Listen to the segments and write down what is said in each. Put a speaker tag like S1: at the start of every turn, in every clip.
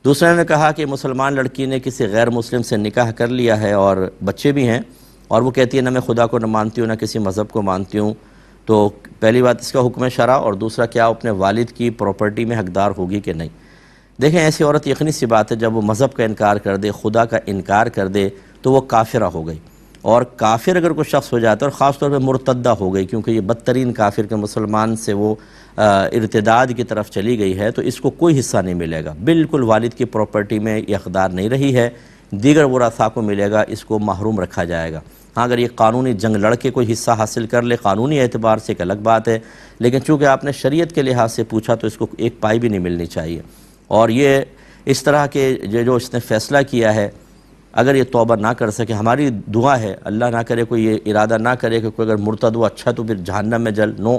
S1: دوسرے نے کہا کہ مسلمان لڑکی نے کسی غیر مسلم سے نکاح کر لیا ہے اور بچے بھی ہیں، اور وہ کہتی ہے نہ میں خدا کو نہ مانتی ہوں نہ کسی مذہب کو مانتی ہوں، تو پہلی بات اس کا حکم شرع، اور دوسرا کیا اپنے والد کی پراپرٹی میں حقدار ہوگی کہ نہیں؟ دیکھیں ایسی عورت یقینی سی بات ہے جب وہ مذہب کا انکار کر دے، خدا کا انکار کر دے تو وہ کافرہ ہو گئی، اور کافر اگر کوئی شخص ہو جاتا ہے، اور خاص طور پہ مرتدہ ہو گئی، کیونکہ یہ بدترین کافر کے مسلمان سے وہ ارتداد کی طرف چلی گئی ہے، تو اس کو کوئی حصہ نہیں ملے گا، بالکل والد کی پراپرٹی میں یہ حقدار نہیں رہی ہے، دیگر ورثاء کو ملے گا، اس کو محروم رکھا جائے گا۔ ہاں اگر یہ قانونی جنگ لڑ کے کوئی حصہ حاصل کر لے قانونی اعتبار سے ایک الگ بات ہے، لیکن چونکہ آپ نے شریعت کے لحاظ سے پوچھا تو اس کو ایک پائی بھی نہیں ملنی چاہیے۔ اور یہ اس طرح کے جو اس نے فیصلہ کیا ہے، اگر یہ توبہ نہ کر سکے، ہماری دعا ہے اللہ نہ کرے کوئی یہ ارادہ نہ کرے کہ کوئی اگر مرتد ہوا اچھا تو پھر جہنم میں جل، نو،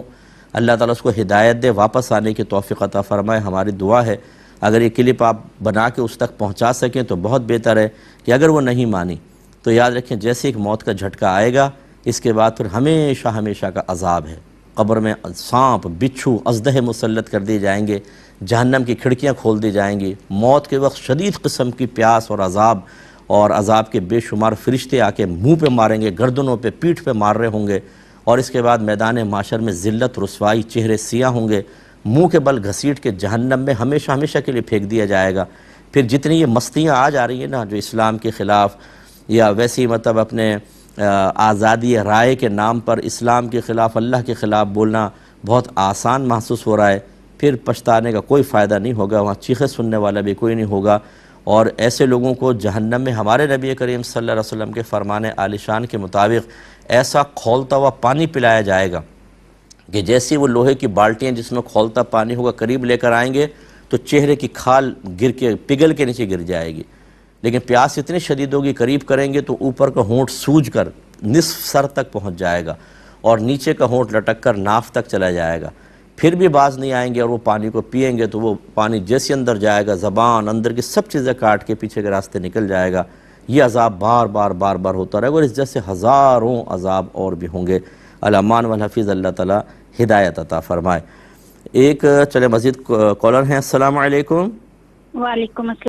S1: اللہ تعالیٰ اس کو ہدایت دے، واپس آنے کی توفیق عطا فرمائے، ہماری دعا ہے۔ اگر یہ کلپ آپ بنا کے اس تک پہنچا سکیں تو بہت بہتر ہے، کہ اگر وہ نہیں مانی تو یاد رکھیں جیسے ایک موت کا جھٹکا آئے گا، اس کے بعد پھر ہمیشہ ہمیشہ کا عذاب ہے، قبر میں سانپ، بچھو، اژدہے مسلط کر دیے جائیں گے، جہنم کی کھڑکیاں کھول دی جائیں گی، موت کے وقت شدید قسم کی پیاس اور عذاب کے بے شمار فرشتے آ کے منہ پہ ماریں گے، گردنوں پہ، پیٹھ پہ مار رہے ہوں گے، اور اس کے بعد میدان معاشر میں ذلت، رسوائی، چہرے سیاہ ہوں گے، منہ کے بل گھسیٹ کے جہنم میں ہمیشہ ہمیشہ کے لیے پھینک دیا جائے گا۔ پھر جتنی یہ مستیاں آ جا رہی ہیں نا جو اسلام کے خلاف، یا ویسی مطلب اپنے آزادی رائے کے نام پر اسلام کے خلاف، اللہ کے خلاف بولنا بہت آسان محسوس ہو رہا ہے، پھر پچھتانے کا کوئی فائدہ نہیں ہوگا، وہاں چیخیں سننے والا بھی کوئی نہیں ہوگا، اور ایسے لوگوں کو جہنم میں ہمارے نبی کریم صلی اللہ علیہ وسلم کے فرمان عالی شان کے مطابق ایسا کھولتا ہوا پانی پلایا جائے گا کہ جیسی وہ لوہے کی بالٹیاں جس میں کھولتا پانی ہوگا قریب لے کر آئیں گے تو چہرے کی کھال گر کے پگھل کے نیچے گر جائے گی، لیکن پیاس اتنی شدید ہوگی قریب کریں گے تو اوپر کا ہونٹ سوج کر نصف سر تک پہنچ جائے گا، اور نیچے کا ہونٹ لٹک کر ناف تک چلا جائے گا، پھر بھی باز نہیں آئیں گے، اور وہ پانی کو پئیں گے تو وہ پانی جیسے اندر جائے گا زبان اندر کی سب چیزیں کاٹ کے پیچھے کے راستے نکل جائے گا۔ یہ عذاب بار بار ہوتا رہے گا، اور اس جیسے ہزاروں عذاب اور بھی ہوں گے۔ الامان والحفیظ، اللہ تعالیٰ ہدایت عطا فرمائے۔ ایک چلے مزید کالر ہیں۔ السلام علیکم۔
S2: وعلیکم السلام۔